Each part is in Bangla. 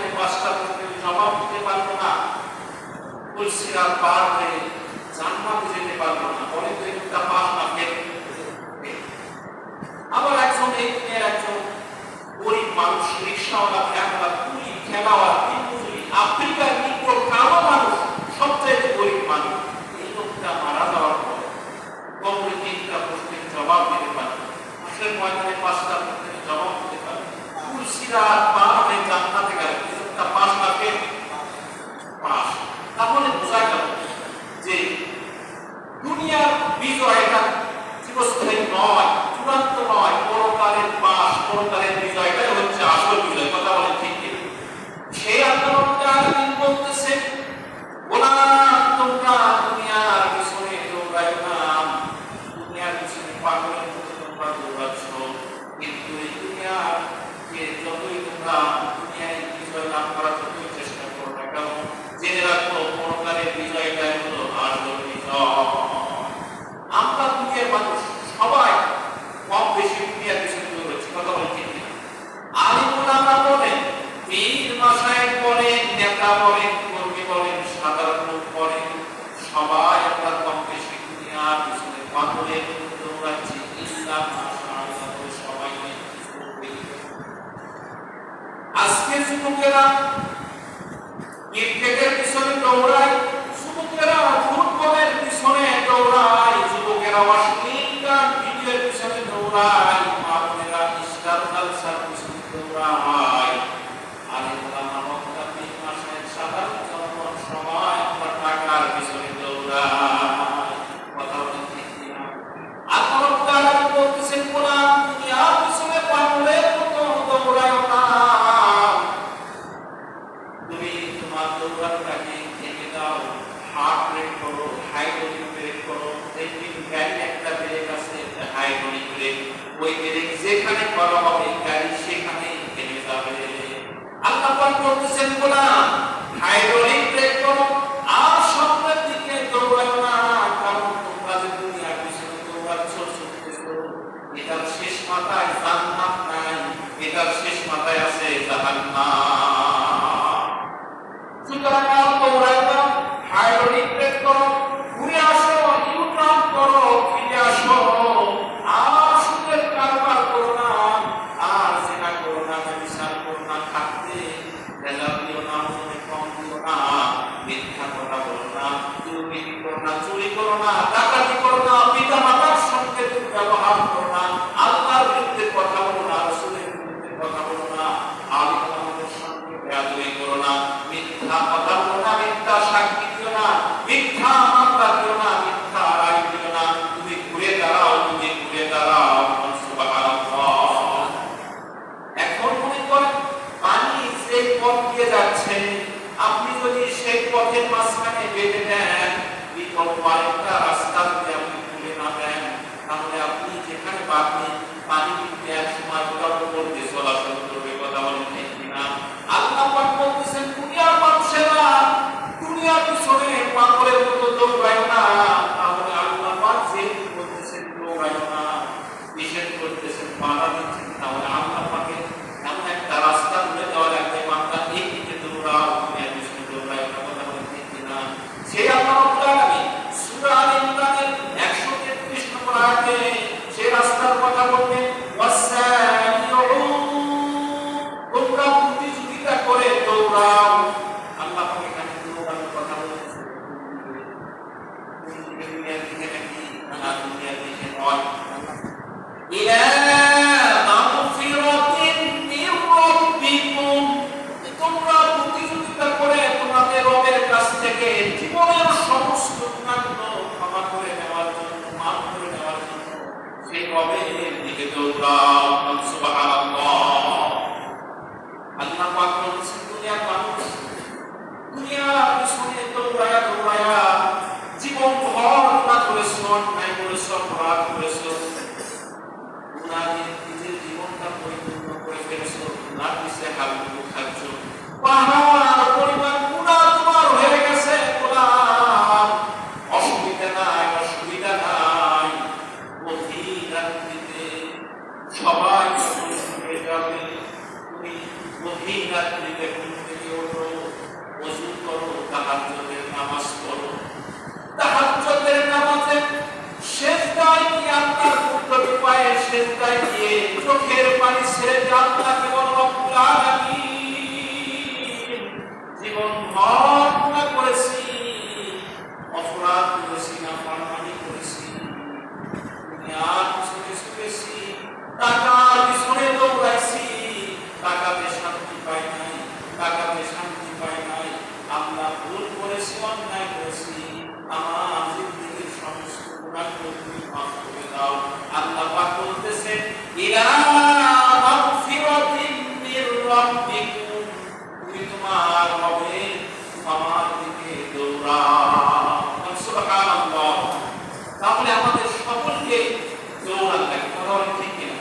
ময়দানে পাঁচটা প্রশ্নের জবাব দিতে পারবো না, পুলসিরাত পার হয়ে জান্নাতে যেতে পারবো না, বলে তো একটা পাস না ফেল। আবার একজন গরিব মানুষ, রিক্সাওয়ালা, ভ্যানওয়ালা, কুলি, ঠেলাওয়ালা, দিনমজুরি, আফ্রিকার নিগ্রো কালো মানুষ, সবচাইতে গরিব মানুষ, এই লোকটা মারা যাওয়ার পর কবরে তিনটা প্রশ্নের জবাব দিতে পারে, হাসরের ময়দানে পাঁচটা প্রশ্নের জবাব দিতে পারে, পুলসিরাত পার হয়ে জান্নাতে গেলে একটা পাস না ফেল, পাস। তাহলে বোঝা গেল যে দুনিয়ার বিজয় এটা চিরস্থায়ী নয়, চূড়ান্ত নয়, পরকালের পাস, পরকালের বিজয়টাই হচ্ছে আসল বিজয়। কথা বলেন ঠিক কি? সেই আল্লাহ রাব্বুল আলামিন বলতেছেন, গোলাম তোমরা দুনিয়ার পিছনে দৌড়াইও না, দুনিয়ার পিছনে পাগলের মতো তোমরা দৌড়াচ্ছ, কিন্তু এই দুনিয়ার যে যতই তোমরা দুনিয়ায় বিজয় লাভ করার যতই চেষ্টা করো না কেন, জেনে রাখো পরকালের বিজয়টাই হলো আসল বিজয়। আমরা দুনিয়ার মানুষ সবাই কম বেশি দুনিয়ার পিছনে দৌড়াচ্ছি। কথা বলেন ঠিক না? আলিম ওলামা বলেন, পীর মাশায়েখ বলেন, নেতা বলেন, কর্মী বলেন, সাধারণ লোক বলেন, সবাই আমরা কম বেশি দুনিয়ার পিছনে পাগলের মতো দৌড়াচ্ছি। ইল্লা মাশাআল্লাহ, সবাই নেই। আজকে যুবকেরা ক্রিকেটের পিছনে দৌড়ায়, যুবকেরা ফুটবলের পিছনে দৌড়ায়, যুবকেরা অশ্লীল গান ভিডিওর পিছনে দৌড়ায়, মায়েরা ইসলাম কালচার পিছনে দৌড়ায়। আর ওলামা বক্তা, পীর মাশায়েখ, সাধারণ জনগণ সবাই আমরা টাকার পিছনে দৌড়ায়। কথা বলেন ঠিক কিনা? আল্লাহ রাব্বুল আলামিন বলতেছেন, গোলাম দুনিয়ার পিছনে পাগলের মতো দৌড়ায় না, তুমি তোমার দৌড়ানোটাকে থেমে দাও, হার্ট ব্রেক করো, হাইড্রোলিক ব্রেক করো। দেখবেন গাড়ি একটা ব্রেক আছে, হাইড্রোলিক ব্রেক, ওই ব্রেক যেখানে করা হবে গাড়ি সেখানেই থেমে যাবে। আল্লাহ পাক বলতেছেন, গোলাম হাইড্রোলিক ব্রেক করো, আর সামনের দিকে দৌড়াও না, কারণ তোমরা যে দুনিয়ার পিছনে দৌড়াচ্ছ, ছুটতেছো, এটার শেষ মাথায় জান্নাত নাই, এটার শেষ মাথায় আছে জাহান্নাম। সুতরাং আর দৌড়াও না, হাইড্রোলিক ব্রেক করো, ঘুরে আসো, ইউটার্ন করো, ফিরে আসো, আর সুদের কারবার করো না, আর জেনা করো না, ব্যভিচার করো না, খাদ্যে ভেজাল দিও না, ওজনে কম দিও না, মিথ্যা কথা বলো না, দুর্নীতি করো না, চুরি করো না, ডাকাতি করো না, পিতা মাতার সঙ্গে দুর্ব্যবহার করো না, আল্লাহর বিরুদ্ধে কথা বলো না, রাসূলের বিরুদ্ধে কথা বলো না, আলিম ওলামাদের সঙ্গে বেয়াদবি করো না, মিথ্যা কথা বলো না, মিথ্যা সাক্ষী দিও না, মিথ্যা মামলা দিও না, মিথ্যা রায় দিও না, তুমি ঘুরে দাঁড়াও, তুমি ঘুরে দাঁড়াও। সুবহানাল্লাহ। এখন মনে করেন পানি যে পথ দিয়ে যাচ্ছে, আপনি যদি সেই পথের মাঝখানে বেঁধে দেন, বিকল্প আরেকটা রাস্তা যদি আপনি খুলে না দেন, তাহলে আপনি যেখানে পাবেন পানি কিন্তু এক সময় ওটার উপর দিয়ে চলাচল করবে। কথা বলেন ঠিক কিনা? আল্লাহ পাক বলতেছেন, দুনিয়ার মানুষেরা দুনিয়ার পিছনে পাগলের মতো দৌড়ায় না। তাহলে আল্লাহ পাক যে বলতেছেন দৌড়ায় না, নিষেধ করতেছেন, বাধা দিচ্ছেন, তাহলে আল্লাহ পাকের এমন একটা রাস্তা খুলে দেওয়া লাগবে, বান্দা এই দিকে দৌড়াও, দুনিয়ার পিছনে দৌড়ায় না। কথা বলেন ঠিক কিনা? সেই আল্লাহ রাব্বুল আলামিন সূরা আলে ইমরানের 133 নম্বর আয়াতে সেই রাস্তার কথা বলবেন, তোমরা প্রতিযোগিতা করে দৌড়াও। আল্লাহ পাক এখানে দৌড়ানোর কথা বলেছেন, দুনিয়ার দিকে নাকি না, দুনিয়ার দিকে নয়। ইলা মাগফিরাতিন মির রাব্বিকুম, তোমরা প্রতিযোগিতা করে তোমাদের রবের কাছ থেকে জীবনের সমস্ত গুনাহগুলো ক্ষমা করে নেওয়ার জন্য, মাফ করে নেওয়ার জন্য সেই রবের দিকে দৌড়াও। সুবহানাল্লাহ। আল্লাহ পাক বলেছেন, দুনিয়ার মানুষ দুনিয়ার পিছনে দৌড়ায়া দৌড়ায়া জীবন ভর গুনাহ করেছো, অন্যায় করেছো, অপরাধ করেছো, গুনাহ দিয়ে নিজের জীবনটা পরিপূর্ণ করে ফেলেছো, গুনাহর পিছে হাবুডুবু খাচ্ছ, পাহাড় পরিমাণ গুনাহ তোমার হয়ে গেছে। গোলাম অসুবিধা নাই, অসুবিধা নাই, গভীর রাত্রিতে সবাই হয়ে যাবে, তুমি গভীর রাত্রিতে ঘুম থেকে জীবন ভর গুনাহ করেছি, অপরাধ করেছি, নাফরমানি করেছি, দুনিয়ার পিছনে ছুটেছি, টাকার পিছনে দৌড়াইছি, টাকাতে শান্তি পাই নাই, টাকাতে শান্তি পাই নাই। আল্লাহ ভুল করেছি, অন্যায় করেছি, আমার জিন্দেগীর সমস্ত গুনাহগুলো তুমি মাফ করে দাও। আল্লাহ পাক বলতেছেন, ইলা মাগফিরাতিন মির রাব্বিকুম, তুমি তোমার রবের আমার দিকে দৌড়াও। সুবহানাল্লাহ। তাহলে আমাদের সকলকে দৌড়ান লাগে, কথা বলেন ঠিক কিনা?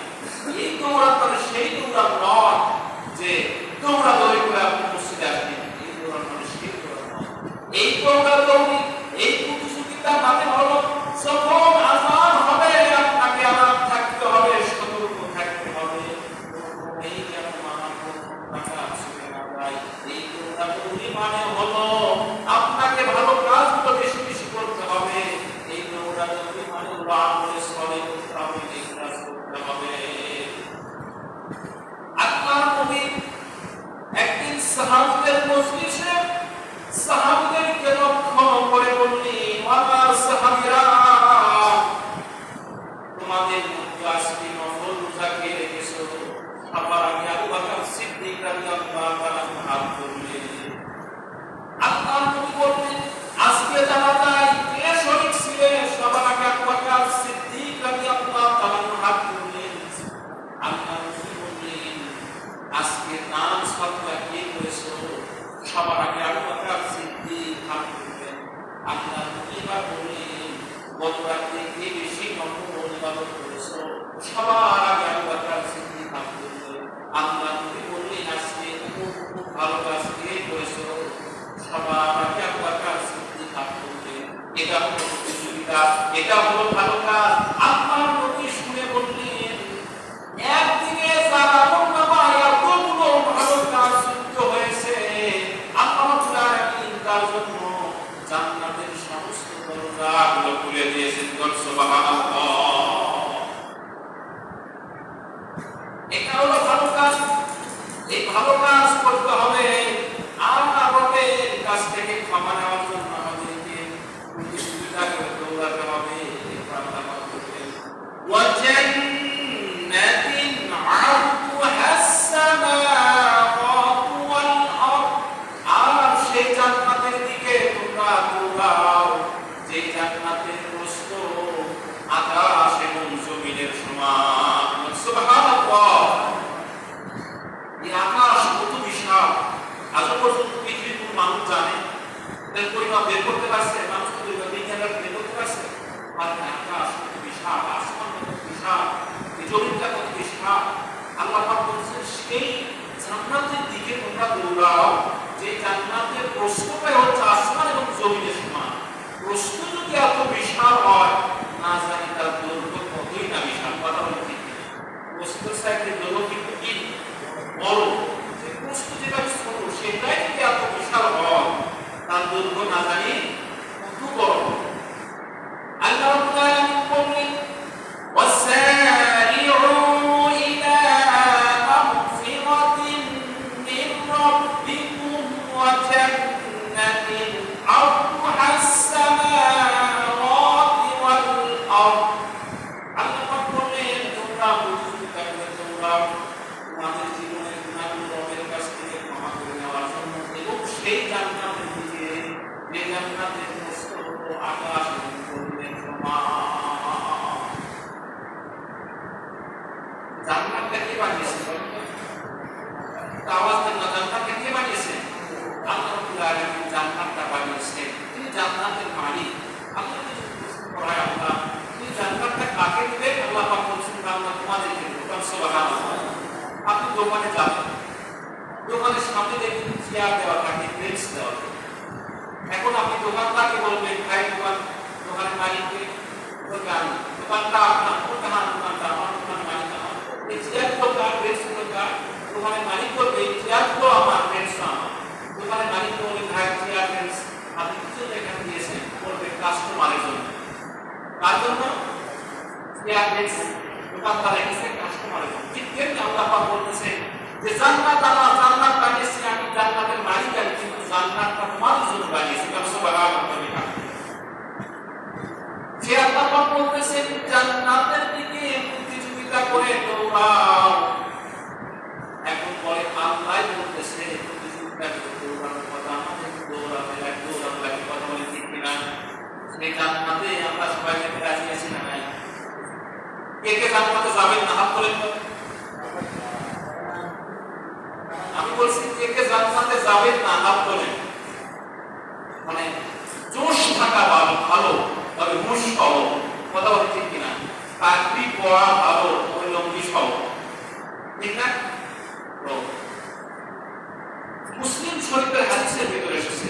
এই দৌড়ান মানে সেই দৌড়ান নয় যে দৌড়াদৌড়ি করে আপনি মসজিদে আসবেন, এই দৌড়ান মানে সেই দৌড়ান নয়। এই দৌড়াদৌড়ি, এই প্রতিযোগিতা মানে হলো যখন আযান হবে আপনাকে আলাদা থাকতে হবে, সতর্ক থাকতে হবে, এই যেন আমার টাকা ছুটে না যায়। এই দৌড়াদৌড়ি মানে হলো আপনাকে ভালো কাজগুলো বেশি বেশি করতে হবে। এই দৌড়াদৌড়ি মানে হলো আমলে সলে করতে হবে, ইখলাস করতে হবে। আল্লাহর নবী একদিন সাহাবীদের মজলিসে সাহাবীদেরকে লক্ষ্য করে বললেন, আমার সাহাবীরা, তোমাদের মধ্যে আজকে নফল রোজা কে রেখেছো? সবার আগে আবু বকর সিদ্দিক রাদিয়াল্লাহু তাআলা হাত তুললেন। আল্লাহর নবী বললেন, আজকে জানা যায় কে শরীক ছিলেন? সবার আগে আবু বকর সিদ্দিক রাদিয়াল্লাহু তাআলা হাত তুললেন। আল্লাহর নবী বললেন, আজকে নাম সাতটা কে করেছো? সবার আগে আবু বকর সিদ্দিক হাত তুললেন। আল্লাহর নবী বললেন, গত রাতে কে বেশি নফল ইবাদত করেছো? সবার আগে আবু বকর সিদ্দিক হাত তুললেন। আল্লাহর নবী বললেন, আজকে খুব ভালো কাজ কে করেছো? সবার আগে আবু বকর সিদ্দিক হাত তুললেন। এটা হলো প্রতিযোগিতা, এটা হলো ভালো কাজ। আল্লাহর নবী শুনে বললেন, একদিনে যারা আমলনামায় এতগুলো ভালো কাজ যুক্ত হয়েছে, আল্লাহ রাব্বুল আলামিন তার জন্য জান্নাতের সমস্ত দরজাগুলো খুলে দিয়েছেন। সুবহানাল্লাহ। এটা হলো ভালো কাজ। এই ভালো কাজ করতে হবে, আর রবের কাছ থেকে ক্ষমা নেওয়ার জন্য আমাদেরকে প্রতিযোগিতা করে দৌড়াতে হবে। আল্লাহ বলতেন, ওয়াজান্নাতিন আরদুহা আস-সামাওয়াতু ওয়াল আরদ, আর সেই জান্নাতের দিকে তোমরা দৌড়াও যে জান্নাতের প্রস্থ আকাশ এবং জমিনের সমান। সুবহানাল্লাহ। এই আকাশ কত বিশাল, আজ পর্যন্ত পৃথিবীর কোন মানুষ জানে এর পরিমাপ বের করতে পারছে? মানুষ তো বিজ্ঞানীরা বের করতে পারছে? আর আকাশ কত বিশাল, আসমান কত বিশাল, এই জমিনটা কত বিশাল। আল্লাহ পাক বলছেন, সেই জান্নাতের দিকে তোমরা দৌড়াও যে জান্নাতের প্রস্থটাই হচ্ছে আসমান এবং জমিনের সমান। প্রস্থ যদি এত বিশাল হয়, না জানি তার দৈর্ঘ্য কতই না বিশাল। কথা বলছি, প্রস্থের সাইডে দৈর্ঘ্য কিন্তু কি বড়, যে প্রস্থ যেটা ছোট সেটাই যদি এত বিশাল হয়, তার দৈর্ঘ্য না জানি কত বড়। আল্লাহ রাব্বুল আলামিন বলেন, ওয়াসারিউ ইলা মাগফিরাতিন মির রাব্বিকুম ওয়া জান্নাতিন আরদুহা আস-সামাওয়াতু ওয়াল আরদ। আল্লাহ পাক বলেন, তোমরা প্রতিযোগিতা করে তোমরা তোমাদের জীবনের গুনাহগুলো রবের কাছ থেকে ক্ষমা করে নেওয়ার জন্য, এবং সেই জান্নাতের দিকে যে জান্নাতের প্রস্থ হলো আকাশ এবং জমিনের সমান। জান্নাতটা কে বানিয়েছে? আওয়াজ দেন না, জান্নাতটা কে বানিয়েছে? আল্লাহ রাব্বুল আলামিন জান্নাতটা বানিয়েছেন। তিনি জান্নাতের মালিক। আল্লাহ যদি প্রশ্ন করায়, আল্লাহ তুমি জান্নাতটা কাকে দিবে? আল্লাহ পাক বলছেন, আল্লাহ তোমাদেরকে দেব। সুবহানাল্লাহ। আপনি দোকানে যাবেন, দোকানের সামনে দেখবেন চেয়ার দেওয়া থাকে, বেঞ্চ দেওয়া থাকে। এখন আপনি দোকানদারকে বলবেন, ভাই দোকানের মালিককে বলবে, আমি দোকানটা আপনার, দোকানটা আমার, দোকানের মালিক আমার, এই চেয়ারগুলো কার, বেঞ্চগুলো কার? দোকানের মালিক বলবে, এই চেয়ারগুলো আমার, বেঞ্চ আমার। দোকানের মালিক বলবে, ভাই চেয়ার বেঞ্চ আপনি কিছু এখানে দিয়েছেন, বলবে কাস্টমারের জন্য। কার জন্য? চেয়ার বেঞ্চ দোকানদার রেখেছে কাস্টমারের জন্য। ঠিক তেমনি আল্লাহ পাক বলতেছে যে জান্নাত, আল্লাহ জান্নাত বানিয়েছে, আমি জান্নাতের মালিক, আমি কিন্তু জান্নাতটা তোমার জন্য বানিয়েছি। সুবহানাল্লাহ। যে আল্লাহ পাক বলতেছেন জান্নাতের দিকে প্রতিযোগিতা করে দৌড়াও। এখন পরে আল্লাহ বলতেছে প্রতিযোগিতা করে দৌড়ানোর কথা আমাদের দৌড়াতে লাগে কথা বলে ঠিক কিনা? সেই জান্নাতে আমরা সবাই যেতে রাজি আছি না নাই? কে কে জান্নাতে যাবেন না হাত তোলেন তো। আমি বলছি কে কে জান্নাতে যাবেন না হাত তোলেন। মানে জোশ থাকা ভালো, তবে হুঁশ সহ কথা বলে ঠিক কিনা? চাকরি পড়া ভালো, ওই লম্বি সহ, ঠিক না? মুসলিম শরীফের হাদিসের ভিতরে এসেছে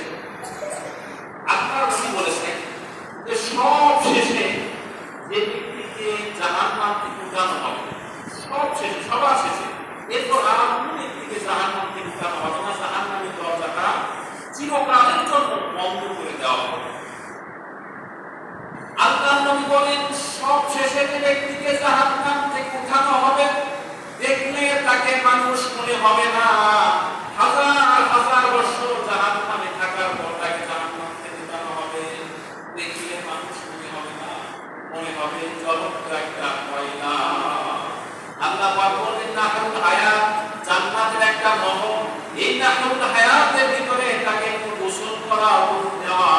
আপনার নবী বলেছেন যে সব শেষে যে ব্যক্তিকে জাহান্নাম থেকে উঠানো হবে, সব শেষে সবার শেষে, এরপর আর কোন ব্যক্তিকে জাহান্নাম থেকে উঠানো হবে না, জাহান্নামের দরজাটা চিরকালের জন্য বন্ধ করে দেওয়া হবে। আল্লাহ নবী বলেন সব শেষে যে ব্যক্তিকে জাহান্নাম থেকে উঠানো হবে দেখলে তাকে মানুষ মনে হবে না। হাজার হাজার বছর জাহান্নামে থাকার পর তাকে জাহান্নাম থেকে উঠানো হবে, দেখলে মানুষ মনে হবে না, মনে হবে জ্বলন্ত একটা কয়লা। আল্লাহ পাক বলেন নাহরুল হায়াত, জান্নাতের একটা নহর, এই নাহরুল হায়াতের ভিতরে তাকে গোসল করা দেওয়া,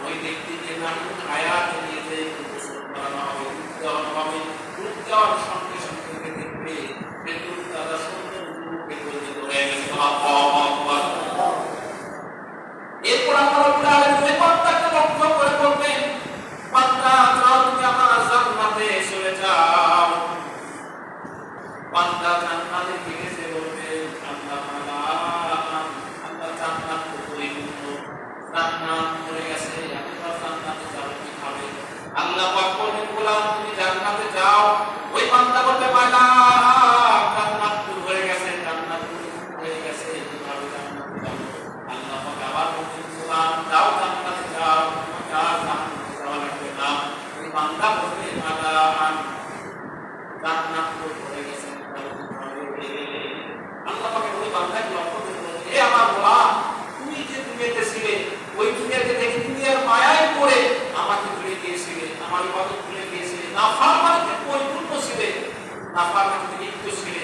ওই ব্যক্তিকে নাহরুল হায়াত নিয়ে যে গোসল করানো হবে, দেওয়ানো হবে। দুধ দেওয়ার সঙ্গে সঙ্গে দেখবে বেতুল তারা সুন্দর রূপে পরিণত হয়ে গেছে। এরপর আমরা ওই বান্দাকে লক্ষ্য করে বলবেন, বান্দা যাও তুমি আমার জান্নাতে চলে যাও। বান্দা জান্নাতে গেছে বলবে আল্লাহ আল্লাহ জান্নাত তো পরিপূর্ণ, জান্নাত পড়ে গেছে, আমি তো জান্নাতে যাব কিভাবে? আল্লাহ পাক বলেন গোলাম তুমি জান্নাতে যাও। ওই বান্দা বলতে পারলা জান্নাত তো হয়ে গেছে, জান্নাত হয়ে গেছে, কিভাবে জান্নাতে যাব? আল্লাহ পাক আবার বলেন গোলাম যাও জান্নাতে যাও, যাও জান্নাতে যাওয়া লাগবে না। ওই বান্দা বলবে আল্লাহ জান্নাত তো হয়ে গেছে, আল্লাহ পাক ওই বান্দাকে লক্ষ্য করে বলেন হে আমার গোলাম তুমি যে দুনিয়াতে ছিলে, ওই দুনিয়াতে থেকে দুনিয়ার মায়ায় পড়ে আমাকে ভুলে গিয়েছিলে, আমার ইবাদত ভুলে গিয়েছিলে, নাফরমানিতে পরিপূর্ণ ছিলে, নাফরমানিতে লিপ্ত ছিলে।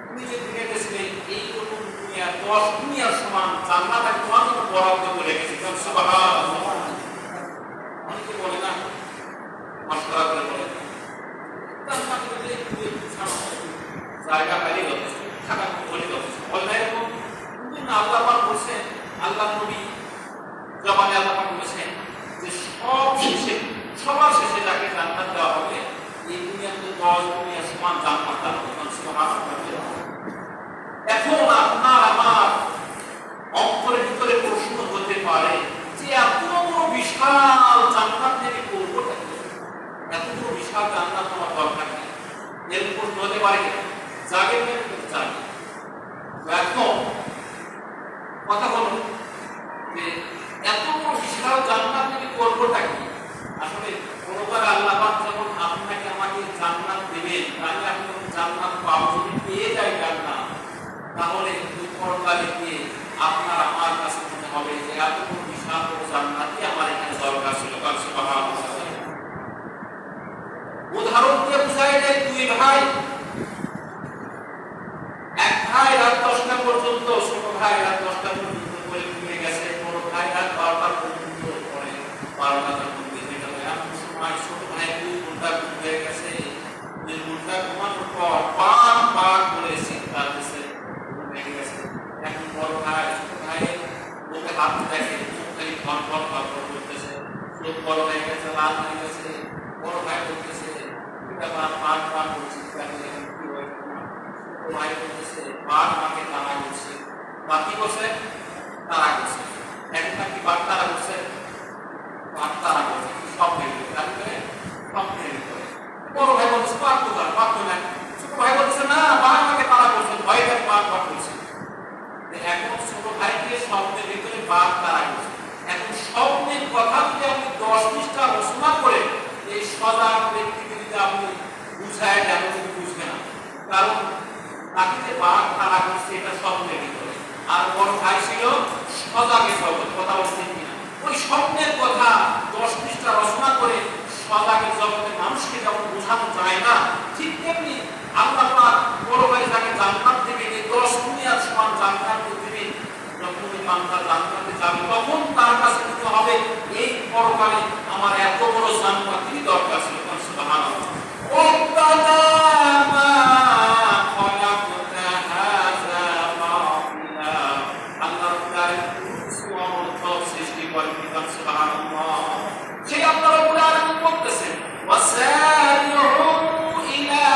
তুমি যে দুনিয়াতে ছিলে এইরকম দুনিয়া 10 দুনিয়ার সমান জান্নাত আমি তোমার জন্য বরাদ্দ করে রেখেছি। সুবহানাল্লাহ। অনেকে বলে না মাশাআল্লাহ করে বলে জান্নাত বলে জায়গা পাইলে যথেষ্ট, থাকা বলে যথেষ্ট, বলে না এরকম? কিন্তু না, আল্লাহ পাক বলছেন, আল্লাহ নবী জবানে আল্লাহ পাক বলেছেন যে সব শেষে সবার শেষে যাকে জান্নাত দেওয়া হবে এই দুনিয়াতে 10 দুনিয়া সমান জান্নাত দেওয়া হবে। সুবহানাল্লাহ। এখন আপনার আমার অন্তরের ভিতরে প্রশ্ন হতে পারে যে এত বড় বিশাল জান্নাত থেকে করবো কি? এত বড় বিশাল জান্নাত আমার দরকার নেই, এর প্রশ্ন হতে পারে কিনা? জাগে জাগে। এখন কথা হলো যে এত বড় বিশাল জান্নাত থেকে করবোটা কি? আসলে কোনবার আল্লাহ পাক যখন আপনাকে আমাকে জান্নাত দেবেন, তাহলে আমি জান্নাত পাবো। যদি পেয়ে যাই জান্নাত, তাহলে ওই পরকালে গিয়ে আপনার আমার কাছে মনে হবে যে এত বড় বিশাল জান্নাতই আমার এখানে দরকার ছিল। সুবহানাল্লাহ। উদাহরণ দিয়ে বুঝাই যায় দুই ভাই, এক ভাই রাত 10টা পর্যন্ত, ছোট ভাই রাত 10টা পর্যন্ত বলে ঘুমিয়ে গেছে, বড় ভাই রাত 12টা পর্যন্ত পরে 12টা পর্যন্ত বেজে গেল। এমন সময় ছোট ভাই 2 ঘন্টা ঘুমিয়ে গেছে, 2 ঘন্টা ঘুমানোর পর পাক করে চিন্তা করছে, ঘুমিয়ে গেছে। এখন বড় ভাই ছোট ভাইয়ের মুখে হাত দেখে, মুখে ঘন ঘন করতেছে, চোখ বড় হয়ে গেছে, লাল হয়ে গেছে। বড় ভাই বলতেছে এটা পাক করছে, কি হয়? ভাই বলতেছে বাঘ আমাকে তাড়া করছে। বাকি করছে তাড়া করছে। এখন কি বাঘ তাড়া করছে? বাঘ তাড়া করছে স্বপ্নের ভিতরে, স্বপ্নের ভিতরে। বড় ভাই বলতেছে বাঘ কোথায়? বাঘ তো নাই। ছোট ভাই বলতেছে না বাঘ আমাকে তাড়া করছে, ভয় ভয় বাঘ করছে। এখন ছোট ভাইকে স্বপ্নের ভিতরে বাঘ তাড়া করছে। এখন স্বপ্নের কথা যদি আপনি 10 পৃষ্ঠা রচনা করে এই সজাগ ব্যক্তিকে যদি আপনি বুঝায় দেন, বুঝবে না। কারণ তাকে বাঘ তাড়া করছে এটা স্বপ্নের ভিতরে, আর বড় ভাই ছিল সজাগে বান্দা জান্নাতে যাবে তখন তার কাছে মনে হবে এই পরকালে আমার এত বড় জান্নাতেরই দরকার ছিল। সুবহানাল্লাহ। রব্বানা মা খালাকতা হাযা বাতিলা। আল্লাহ তাআলা সুবহানাল্লাহ সৃষ্টি করেন। সুবহানাল্লাহ। সেই আল্লাহ রাব্বুল আলামিন বলতেছেন ওয়াসারিউ ইলা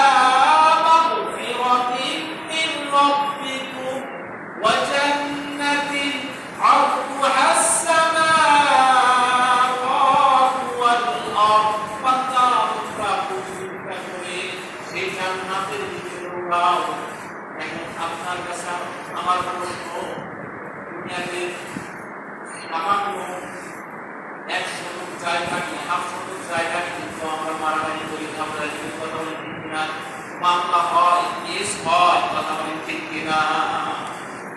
মাগফিরাতিন মিন রাব্বিকুম ওয়া জান্নাতিন আরদুহা আস-সামাওয়াতু ওয়াল আরদ। সেই জান্নাতের দিকে দৌড়াও। এখন আপনার কাছে আমার প্রশ্ন, দুনিয়াতে সামান্য 100 জায়গা নিয়ে 800 জায়গা কিন্তু আমরা মারামারি করি, আমরা কথা বলি ঠিক কিনা, মামলা হয়, কেস হয়, কথা বলি ঠিক কিনা।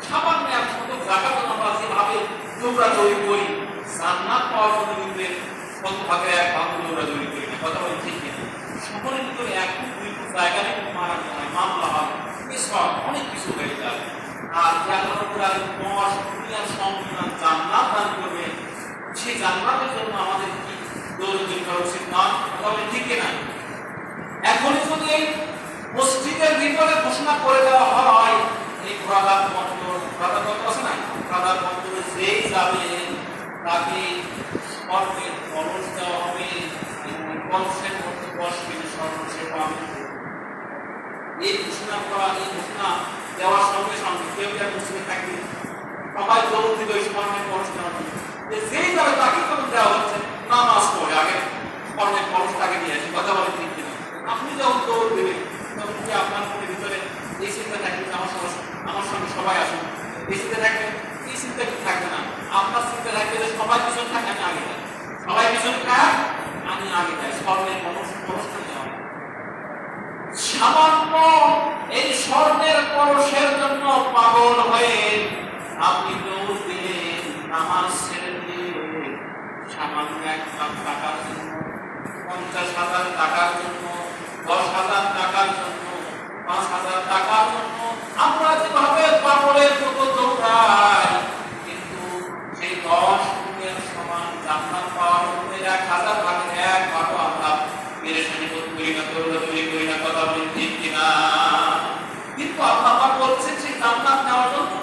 সামান্য 100 জায়গা তো আমরা যেভাবে দৌড়াদৌড়ি করি, জান্নাত পাওয়ার জন্য কিন্তু কত ভাগে এক ভাগ দৌড়াদৌড়ি করি না, কথা বলি ঠিক কিনা। সকলের ভিতরে 1-2 জায়গা নিয়ে মারামারি হয়, মামলা হয়, কেস হয়, অনেক কিছু হয়ে যায়। আর আল্লাহ রাব্বুল আলামিন দুনিয়ার সংবিধান জান্নাত দান করবে, সেই জান্নাতের জন্য আমাদের কি দৌড়াদৌড়ি করা উচিত নয়? তবে ঠিক না। এখনই যদি এই মসজিদের ভিতরে ঘোষণা করে দেওয়া হয় এই প্রধান মন্ত্র আছে না, প্রধান মন্ত্রে যেই যাবে তাকে স্বর্ণের কলস দেওয়া হবে এবং কলসের মধ্যে 10 কেজি স্বর্ণ সে পাবে। এই ঘোষণা দেওয়ার সঙ্গে সঙ্গে কেউ কেউ মুসলিম থাকবে, সবাই দৌড় দিবে ওই স্বর্ণের কলস দেওয়ার জন্য। যেই যাবে তাকে তখন দেওয়া হচ্ছে নামাজ পড়ে আগে স্বর্ণের কলসটাকে নিয়ে আসি, কথা বলে ঠিক কিনা। আপনি যখন দৌড় দেবেন তখন কি আপনার মনের ভিতরে এই চিন্তা থাকবে আমার সঙ্গে সবাই আসুন, এই চিন্তা থাকবে? এই চিন্তা কি থাকবে না। আপনার চিন্তা থাকবে যে সবাই পিছনে থাকে, আমি আগে যাই, সবাই পিছনে থাক, আমি আগে যাই, স্বর্ণের কলসটা নেওয়া। সামান্য এই স্বর্ণের কলসের জন্য পাগল হয়ে আপনি দৌড় দিলেন, নামাজ ছেড়ে দিয়ে সামান্য 1 লাখ টাকার জন্য, 50,000 টাকার জন্য, 10,000 টাকার জন্য, 5,000 টাকার জন্য আমরা যেভাবে পাগলের মতো দৌড়াই, কিন্তু সেই 10 গুণের সমান জান্নাত পাওয়ার জন্য 1,000 ভাগের 1 ভাগও আমরা পেরেশানি করি না, দৌড়াদৌড়ি করি না, কথা বলি ঠিক কিনা। কিন্তু আল্লাহ বলছেন সেই জান্নাত নেওয়ার জন্য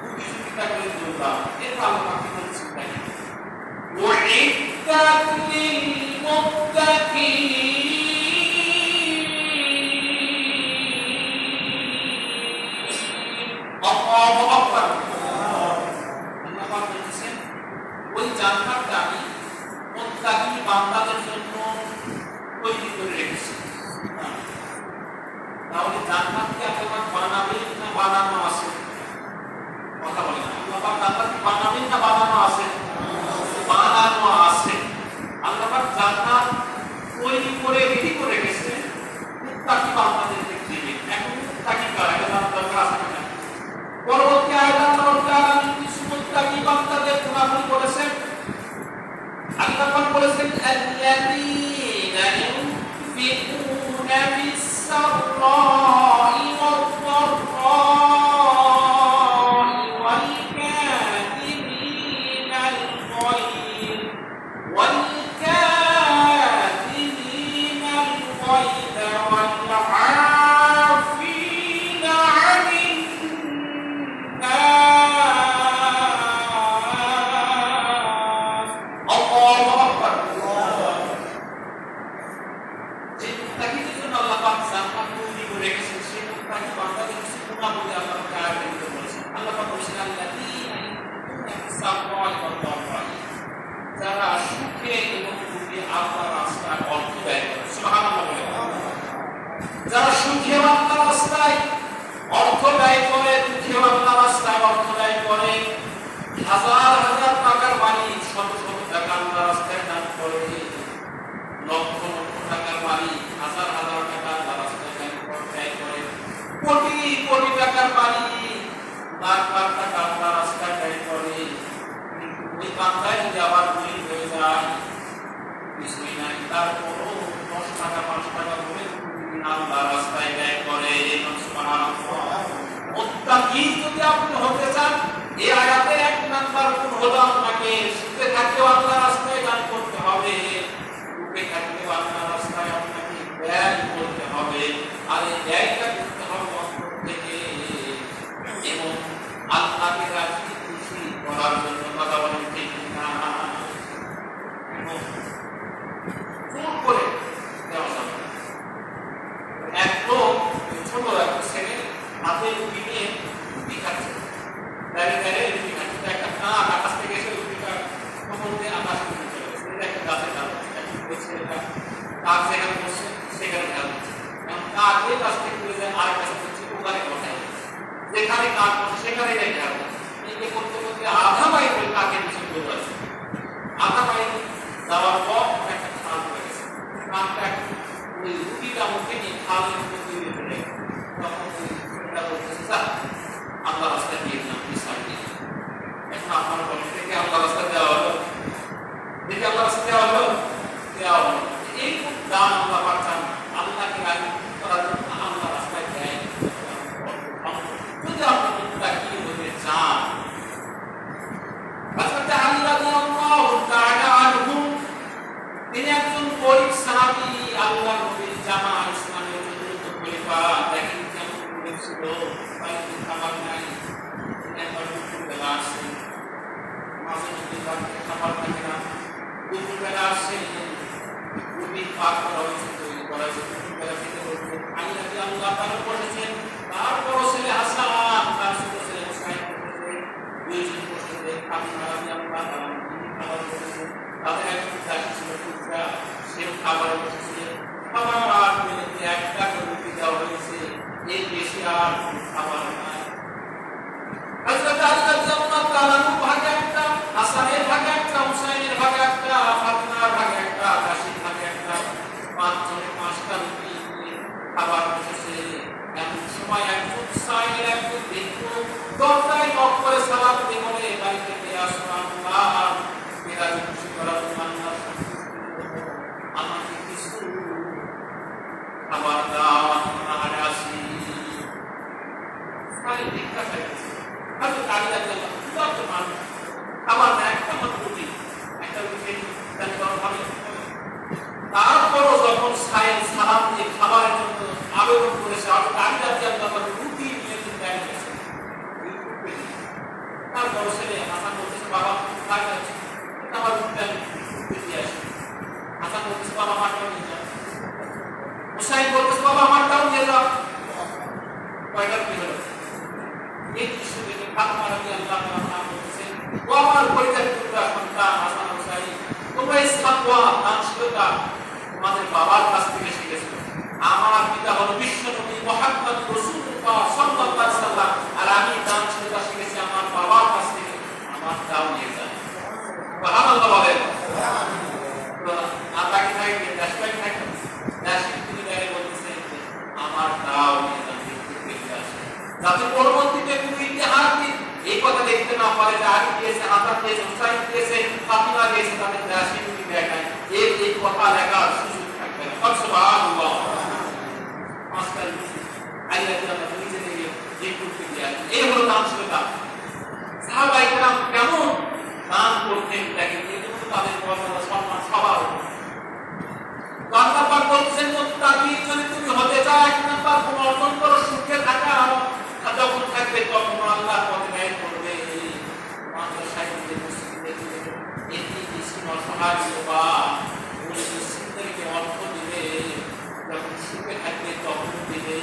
বুদ্ধিজীবিতা করে দৌড়াও। এরপর আল্লাহ কি বলছেন দেখেন, উইদ্দাত লিল মুত্তাকিন। আল্লাহু আকবার। আল্লাহ পাক বলেছেন ওই জান্নাতটা আমি মুত্তাকি বান্দাদের জন্য তৈরি করে রেখেছি। তাহলে জান্নাত কি আল্লাহ বানাবেন না বানানো আছে? কথা বলেন, আল্লাহ পাক জান্নাত বানাবেন না বানানো আছে? বানানো আছে। আল্লাহ পাক জান্নাত তৈরি করে রেডি করে রেখেছে মুত্তাকি বান্দাদেরকে দিবে। এখন মুত্তাকি কারা, এটা জানার দরকার আছে কিনা? পরবর্তী আয়াতে আল্লাহ তাআলা কিছু মুত্তাকি বান্দাদের গুণাবলী বলেছেন। আল্লাহ পাক বলেছেন আল্লাযীনা ইউনফিকুনা ফিস-সাররাই ওয়াদ-দাররাই ওয়াল কাযিমিনাল গায়য ওয়াল কাযিমিনাল গায়য ওয়াল আফিনা আনিন নাস। আল্লাহু আকবার। যে মুত্তাকিদের জন্য আল্লাহ পাক জান্নাত তৈরি করে রেখেছেন, সেই মুত্তাকি বান্দাদের কিছু গুণাবলী আল্লাহ পাক আয়াতে বলেছেন। আল্লাহ পাক বলেছেন আল্লাযীনা ইউনফিকুনা ফিস-সাররাই ওয়াদ-দাররাই, যারা সুখে এবং দুঃখে আল্লাহর রাস্তায় অর্থ ব্যয় করে। সুবহানাল্লাহ বলে, যারা সুখে আল্লাহর রাস্তায় অর্থ ব্যয় করে, দুঃখে আল্লাহর রাস্তায় অর্থ ব্যয় করে, হাজার হাজার টাকার মালিক শত শত টাকা আল্লাহর রাস্তায় দান করে, লক্ষ লক্ষ টাকার মালিক হাজার হাজার টাকা আল্লাহর রাস্তায় ব্যয় করে, কোটি কোটি টাকার মালিক লাখ লাখ টাকা আল্লাহর রাস্তায় ব্যয় করে। কিন্তু ওই বান্দায় যদি আবার গরিব হয়ে যায়, কিছুই নাই, তারপরও 10 টাকা 5 টাকা করে আল্লাহর রাস্তায় ব্যয় করে। সুবহানাল্লাহ। মুত্তাকি যদি আপনি হতে চান, এই আয়াতে 1 নং খোদা আপনাকে সুখে থাকলেও আল্লাহর রাস্তায় দান করতে হবে, সুখে থাকলেও আল্লাহর রাস্তায় আপনাকে ব্যয় করতে হবে। আর এই ব্যয়টা করতে হবে অন্তর থেকে এবং আল্লাহকে রাজি খুশি করার জন্য। কথা বলেন ঠিক না? এবং জোর করে দেওয়া যাবে না। এক লোক ছোট এক ছেলে হাতে রুটি নিয়ে রুটি খাচ্ছে, দাঁড়িয়ে দাঁড়িয়ে রুটি খাচ্ছে, একটা কাক আকাশ থেকে এসে রুটিটা কখন দিয়ে আকাশে উঠে চলে গেছে। একটা গাছে ডাল হচ্ছে, ওই ছেলেটা কাক যেখানে বসছে সেখানে ডাল হচ্ছে, কাক এই গাছ থেকে উড়ে যায় আরেক গাছে হচ্ছে, ওখানে বসায় যেখানে কাক বসে সেখানে রেখে হবে। এই করতে করতে আধা মাইল ওই কাকের পিছনে চলে আসে। আধা মাইল যাওয়ার পর একটা খাল হয়ে গেছে, কাকটা ওই রুটিটা মুখে নিয়ে খালের মধ্যে দিয়ে ফেলে। তখন ওই ছেলেটা বলতেছে, স্যার আল্লাহ রাস্তা দিয়ে দিলাম, এখন আপনার বলেন থেকে আল্লাহ রাস্তা দেওয়া হলো, দেখে আল্লাহ রাস্তা দেওয়া হলো, দেওয়া হলো। এই খুব দান আল্লাহ পাঠান আল্লাহকে রাজি করার জন্য আল্লাহ রাস্তায় দেয়। যদি আপনি মুত্তাকি হতে চান, তিনি একজন গরীব সাহাবী, আল্লাহ নবীর জামা, ইসলামের চতুর্থ খলিফা। দেখেন কেমন গরীব ছিল, বাড়িতে খাবার নাই, একবার দুপুরবেলা আসছেন, মাঝে মধ্যে বাড়িতে খাবার থাকে না, দুপুরবেলা আসছেন, রুটি পাক করা হয়েছে, তৈরি করা হয়েছে, দুপুরবেলা থেকে বলতে খাই নাকি আল্লাহ তারা বসেছেন। তার বড় ছেলে হাসান, তার ছোট ছেলে হুসাইন বসেছে, দুইজন বসেছে, ফাতিমা রাদিয়াল্লাহু তাআলা খাবার বসেছে, তাদের একজন দাসী ছিল টুকরা, সেও খাবার বসেছে। খাবার মিলিয়ে একটা রুটি দেওয়া হয়েছে, এর বেশি আর খাবার নাই। হযরত আলী রাদিয়াল্লাহু তাআলা ভাগে একটা, হাসানের ভাগে একটা, হুসাইনের ভাগে একটা, ফাতিমার ভাগে একটা, দাসীর ভাগে একটা, পাঁচজনে পাঁচটা রুটি খাবার বসেছে। এমন সময় একজন সাইল, একজন দেখলো দরজায় নক করে সালাম দিয়ে বলে, বাড়িতে কে আসলো? আল্লাহ মেরাজ খুশি করার জন্য আমাকে কিছু খাবার দাও, আমি আহারে আসি। সাইল ভিক্ষা চাইছে, হয়তো দাঁড়িয়ে দাঁড়িয়ে যত মানুষ খাবার দেয়, একটা মাত্র রুটি, একটা রুটি হবে। তারপরও যখন সাইল সালাম দিয়ে খাবারের জন্য আবেদন করেছে, আর দাঁড়িয়ে দাঁড়িয়ে রুটি নিয়ে দাঁড়িয়ে গেছে। তার বড় ছেলে হাসান বলতেছে, বাবা দাঁড়িয়ে আছে, আমার রুটিটা দিয়ে আসি। হাসান বলতেছে, বাবা মাঠটাও নিয়ে যাও। হুসাইন বলতেছে, বাবা মাঠটাও নিয়ে যাও। কয়টা কি হলো? এই দৃশ্য দেখে ফাতিমা রাদিয়াল্লাহু তাআলা বলতেছেন, ও আমার পরিচালিত সন্তান হাসান হুসাইন, তোমরা এই তাকওয়া দানশীলতা তোমাদের বাবার কাছ থেকে শিখেছো। আমার পিতা হলো বিশ্বনবী মুহাম্মদ রাসূলুল্লাহ সাল্লাল্লাহু আলাইহি ওয়াসাল্লাম, আর আমি দানশীলতা শিখেছি আমার বাবার কাছ থেকে। আমার দাও নিয়ে যান। সুবহানাল্লাহ বলেন। আর বাকি থাকে দাসবাই থাকে, দাসী তিনি গায়ে বলতেছেন, আমার দাও নিয়ে যান, দেখতে আসে, যাতে পরবর্তীতে কোনো ইতিহাসবিদ এই কথা দেখতে না পারে যে আলী দিয়েছে, হাসান দিয়েছে, হুসাইন দিয়েছে, ফাতিমা দিয়েছে, তাদের দাসী রুটি দেয় নাই, এই কথা লেখার সুযোগ থাকবে না। সুবহানাল্লাহ। পাঁচটা রুটি আলী রাদিয়াল্লাহু নিজে থেকে যে করতে দিয়ে এই হলো দানশীলতা। সাহাবায়ে কেরাম কেমন দান করতেন, দেখেন এই জন্য তাদের মর্যাদা সম্মান সবার। আল্লাহ পাক বলছেন, মুত্তাকি যদি তুমি হতে চাও, এক নাম্বার কোন অর্জন করো, সুখে থাকা, যখন থাকবে তখন আল্লাহর পথে ব্যয় করবে। মাদ্রাসায় গিয়ে মসজিদে গিয়ে এটি বেশি অসহায় বা মুসলিমদেরকে অর্থ দিবে। যখন সুখে থাকবে তখন দিবে,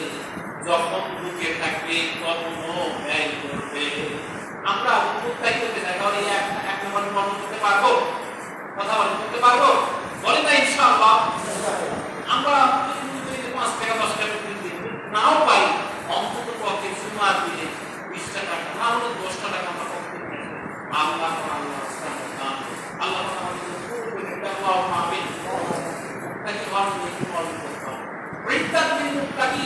যখন দুঃখে থাকবে তখনও ব্যয় করবে। আমরা মুত্তাকি হতে চাই, তাহলে এক নম্বর কর্ম করতে পারবো? কথা বলে করতে পারবো? বলে না ইনশাআল্লাহ। আমরা 5 টাকা 10 টাকা নাও পাই, অন্তত পক্ষে জুমার দিনে 20 টাকা না হলে 10 টাকা আমরা করতে পারি। আল্লাহ আল্লাহ আমাদের আল্লাহ আমিন। তাকে ভালো করে পালন করতে হবে। প্রত্যেকদিন মুত্তাকি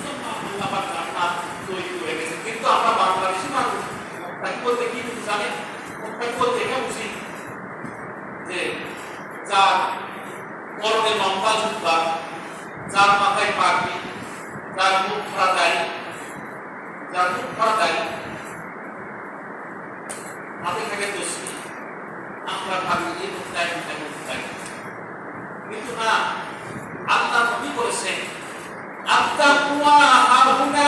জন্য আল্লাহ পাক জান্নাত তৈরি করে গেছে। কিন্তু আমরা বাংলাদেশি মানুষ মুত্তাকি বলতে কি জানেন? মুত্তাকি বলতে এটা বুঝি যে যার পরনে লম্বা জুব্বা, যার মাথায় পাগড়ি, যার মুখ ভরা দাড়ি, যার মুখ ভরা দাড়ি, হাতে থাকে দোষী, আমরা ভাবি এই মুক্তায় মুক্তায়, কিন্তু না, আল্লাহ নবী বলেছেন আত্তাকুয়া হাহুনা,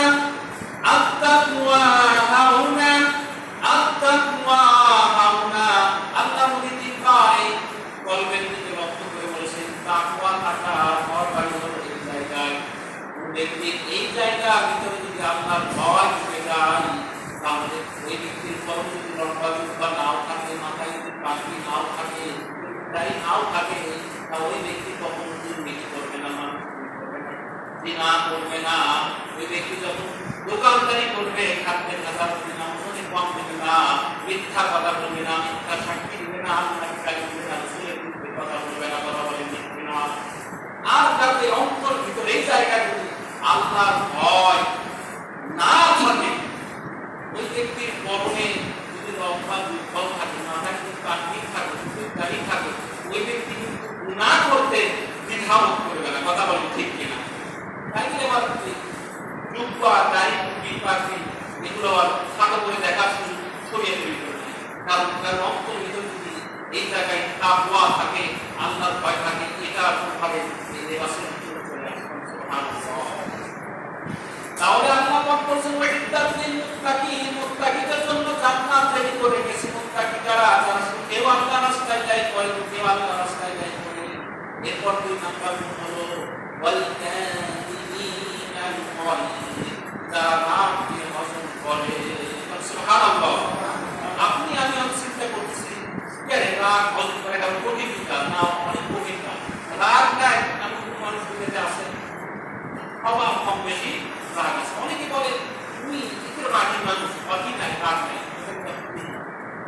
আত্তাকুয়া হাহুনা, আত্তাকুয়া হাহুনা। আল্লাহ নবী তিনবার কলবের দিকে লক্ষ্য করে বলেছেন তাকওয়া থাকা ঘর বাড়ি হলো এই জায়গায়। ব্যক্তির এই জায়গার ভিতরে যদি আল্লাহর ভয় ঢুকে যায়, তাহলে ওই ব্যক্তির কলম যদি লম্বা জুব্বা নাও থাকে, মাথায় যদি পাগড়ি নাও থাকে, তাই নাও থাকে, তা ওই ব্যক্তি কখনো দুর্নীতি করবে না, জিনা করবে না। ওই ব্যক্তি যখন দোকানদারি করবে, খাদ্যের খাতা করবে না, মনে কম দেবে না, মিথ্যা কথা বলবে না, মিথ্যা সাক্ষী দিবে না, আল্লাহকে গালি দিবে না, রসুলের বিরুদ্ধে কথা বলবে না, কথা বলে লিখবে না। আর তাদের অন্তর ভিতরে এই জায়গায় যদি আল্লাহর ভয় না থাকে, ওই ব্যক্তির পরনে যদি লম্বা দুর্বল থাকে, মাথায় যদি পাগড়ি থাকে, দাড়ি থাকে, ওই ব্যক্তি কিন্তু গুনাহ করতে দ্বিধাবোধ করবে না, কথা বলে ঠিক কিনা? তাই আবার জুব্বা, দাড়ি, টুপি, পাগড়ি এগুলো আবার খাটো করে দেখার সুযোগ ছড়িয়ে তৈরি করবে, কারণ তার অন্তর ভিতরে যদি এই জায়গায় তাকওয়া থাকে, আল্লাহর ভয় থাকে, এটা কোনভাবে এই লেবাসের ভিতরে চলে আসবে। সুবহানাল্লাহ। তাহলে আল্লাহ পাক বলেছেন ওয়াইদাতিল মুত্তাকিন, মুত্তাকিদের জন্য জান্নাত তৈরি করে গেছে। মুত্তাকি যারা, যারা কেউ আল্লাহর রাস্তায় যায় করে, কেউ আল্লাহর রাস্তায় যায় করে। এরপর দুই নাম্বার হলো ওয়াল কাযিমিনাল গায়য, যারা রাগকে হজম করে। সুবহানাল্লাহ। আপনি আমি চিন্তা করতেছি কেন রাগ হজম করে, এটা কঠিন কাজ না, অনেক কঠিন কাজ। রাগ নাই এমন কোনো মানুষ দুনিয়াতে আছে? সবার কম বেশি রাগ আছে। অনেকে বলে তুমি এদের রাগী মানুষ, বাকি নাই, রাগ নাই।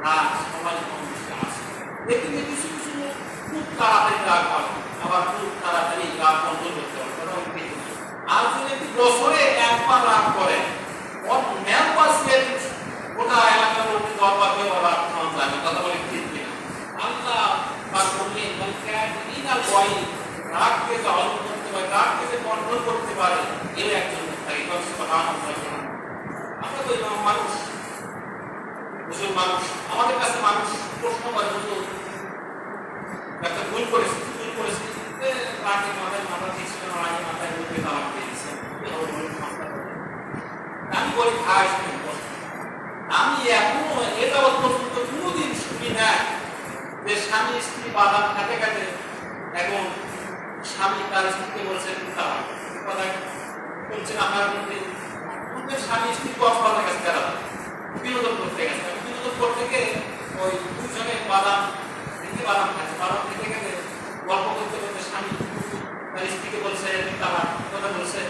রাগ সবাই কম বেশি আছে। দেখবে কিছু কিছু খুব তাড়াতাড়ি রাগ পাবে, আবার খুব তাড়াতাড়ি রাগ কন্ট্রোল করতে পারবে। আর যদি একটি বছরে একবার রাগ করে, ওর মেম্বার গোটা এলাকার লোক দরবার হয়ে ওরা রাগ যায় না, কথা বলে ঠিক কিনা? আল্লাহ পাক বললেন কাযিমিনাল গায়য, রাগকে যে হজম করতে পারে, রাগকে যে কন্ট্রোল করতে পারে, এর একজন মুত্তাকি। সুবহানাল্লাহ। আমরা তো মানুষ, বুঝুন মানুষ, আমাদের কাছে মানুষ প্রশ্ন করে, বুঝুন একটা ভুল করেছে, রাগে মাথায় মাথা দিয়েছিল, রাগে মাথায় রূপে তালাক দিয়েছে, আমি বলি ভাই আমি এখনো এটা পর্যন্ত কোনোদিন শুনি না যে স্বামী স্ত্রী বাধা কাটে কাটে এখন স্বামী তার স্ত্রীকে বলছেন তালাক। কথা বলছেন আপনার মধ্যে স্বামী স্ত্রী কথা গেছে, তারা বিনোদন করতে গেছে, বিনোদন করতে গিয়ে ওই দুজনে বাদাম খাচ্ছে, বাদাম খেতে গেলে গল্প করতে করতে স্বামী তার স্ত্রীকে বলছে তালাক। কথা বলছে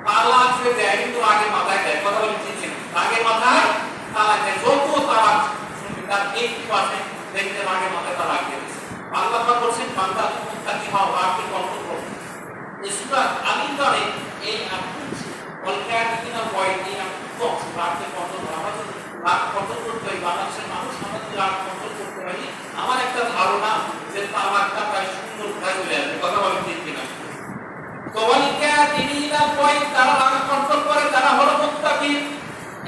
তালাক যে দেয় কিন্তু আগে মাথায় দেয়, কথা বলে ঠিক না? আগে মাথায় তালাক দেয়, যত তালাক শুনবে তার 80% দেখতে আগে মাথায় তালাক দিয়ে দিচ্ছে। আল্লাহ পাক বলছেন বান্দা মুত্তাকি হও, রাগকে কন্ট্রোল করো। এই সূরা আল ইমরানে এই ওয়াল কাযিমিনাল গায়য, এই রাগকে কন্ট্রোল করা। আমরা যদি রাগ কন্ট্রোল করতে পারি, বাংলাদেশের মানুষ আমরা যদি রাগ কন্ট্রোল করতে পারি, আমার একটা ধারণা যে তালাকটা প্রায় শূন্য কোথায় চলে আসবে, কথা বলে ঠিক কিনা? তো ওয়াল কাযিমিনাল গায়য, তারা রাগ কন্ট্রোল করে, তারা হলো মুত্তাকি।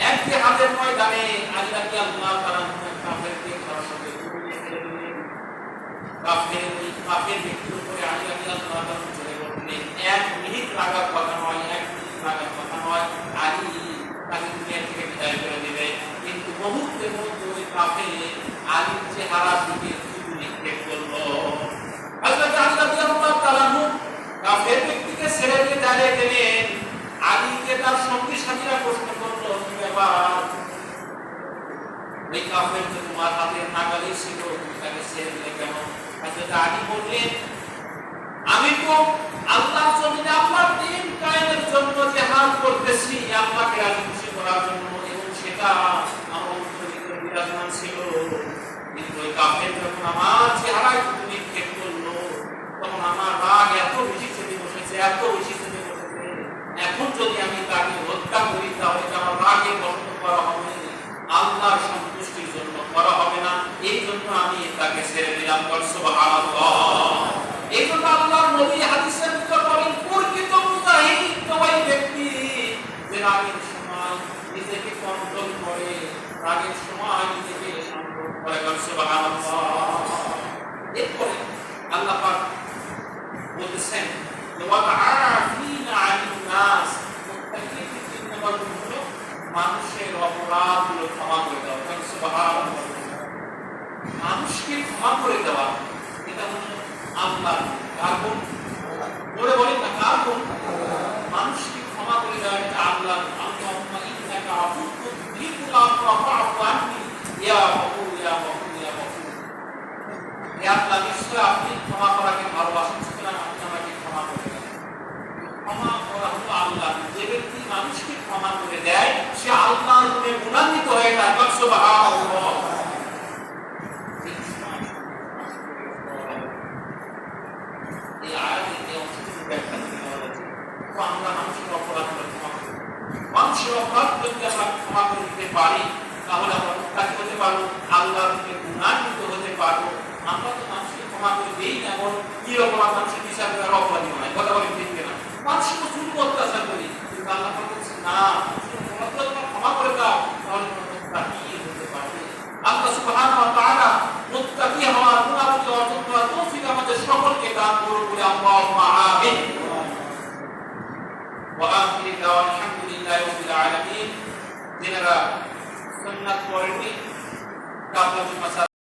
এক জিহাদের ময়দানে আল্লাহ কি আল্লাহ তাআলা কাফেরকে তার সাথে তুলে দিলেন, কাফের ব্যক্তির উপরে আল্লাহ কি আল্লাহ তাআলা চলে বললেন, 1 মিনিট লাগার কথা নয়, 1 মিনিট লাগার কথা নয়, আলী তাকে দুনিয়া থেকে বিদায় করে দিবে। কিন্তু মুহূর্তের মধ্যে ওই কাফের আলীর চেহারার দিকে শুধু নিক্ষেপ করলো। হযরত আলী রাদিয়াল্লাহু তাআলা কাফের ব্যক্তিকে ছেড়ে দিয়ে দাঁড়িয়ে গেলেন। আলীকে তার সঙ্গী সাথীরা প্রশ্ন করলো, কি ব্যাপার? ওই কাফের তো তোমার হাতে নাগালে ছিল, তুমি তাকে ছেড়ে দিলে কেন? হযরত আলী বললেন, আমি তো আল্লাহর জমিনে আল্লাহর দ্বীন কায়েমের জন্য জিহাদ করতেছি, আল্লাহকে রাজি খুশি করার জন্য, এবং সেটা আমার অন্তরে ভিতরে বিরাজমান ছিল। কিন্তু ওই কাফের যখন আমার চেহারায় নিক্ষেপ করলো, তখন আমার রাগ এত বেশি চেপে বসেছে, এত বেশি চেপে বসেছে। এখন যদি আমি তাকে হত্যা করি, তাহলে আমার রাগের বশত করা হবে, আল্লাহর সন্তুষ্টির জন্য করা হবে না। এই জন্য আমি তাকে ছেড়ে দিলাম। সুবহানাল্লাহ। এই জন্য আল্লাহর নবী হাদিসের ভিতর বলেন, প্রকৃত মুজাহিদ ওই ব্যক্তি রাগের সময় নিজেকে কন্ট্রোল করে, রাগের সময় নিজেকে শান্ত সুবহানাল্লাহ। এরপরে আল্লাহ পাক বলতেছেন ওয়া'আফিনা 'আনিন নাস, মুত্তাকিদের তিন নম্বর গুণ হলো মানুষের অপরাধগুলো ক্ষমা করে দেওয়া। সুবহানাল্লাহ। মানুষকে ক্ষমা করে দেওয়া এটা হলো আল্লাহর কার গুণ? বলে বলেন না, কার গুণ? মানুষকে ক্ষমা করে দেওয়া এটা আল্লাহর। আল্লাহুম্মা ইন্নাকা আফুউন তুহিব্বুল আফওয়া ফা'ফু আন্নি ইয়া গফুর ইয়া গফুর ইয়া গফুর। হে আল্লাহ, নিশ্চয় আপনি ক্ষমা করাকে ভালোবাসেন, সুতরাং আপনি আমাকে ক্ষমা করে দেন। ক্ষমা করা হলো আল্লাহ। যে ব্যক্তি মানুষকে ক্ষমা করে দেয় সে আল্লাহর গুণে গুণান্বিত হয়ে যায়। সুবহানাল্লাহ। এই আয়াতের এই অংশটুকু ব্যাখ্যা করে দেওয়া হয়েছে। তো আমরা মানুষের অপরাধগুলো ক্ষমা করি। মানুষের অপরাধ যদি আমরা ক্ষমা করে দিতে পারি তাহলে আমরা মুত্তাকি হতে পারবো, আল্লাহর গুণে গুণান্বিত হতে পারবো। আমরা তো মানুষকে ক্ষমা করে দিই না, এবং নিরপরাধ মানুষের বিচার করার অপরাধী নয়। কথা বলেন ঠিক কিনা? মানুষের তো জুলুম অত্যাচার করি, কিন্তু আল্লাহ পাক বলছেন না, অপরাধগুলো তোমরা ক্ষমা করে দাও, তাহলে তোমরা মুত্তাকি হতে পারবে। আল্লাহ সুবহানাহু ওয়া তাআলা মুত্তাকি হওয়ার গুণাবলী অর্জন করার তৌফিক আমাদের সকলকে দান করুন বলে আল্লাহুম্মা আমিন। ওয়া আখিরু দাওয়ানা আলহামদুলিল্লাহি রাব্বিল আলামিন। যারা সুন্নাত পড়েননি, কাবলা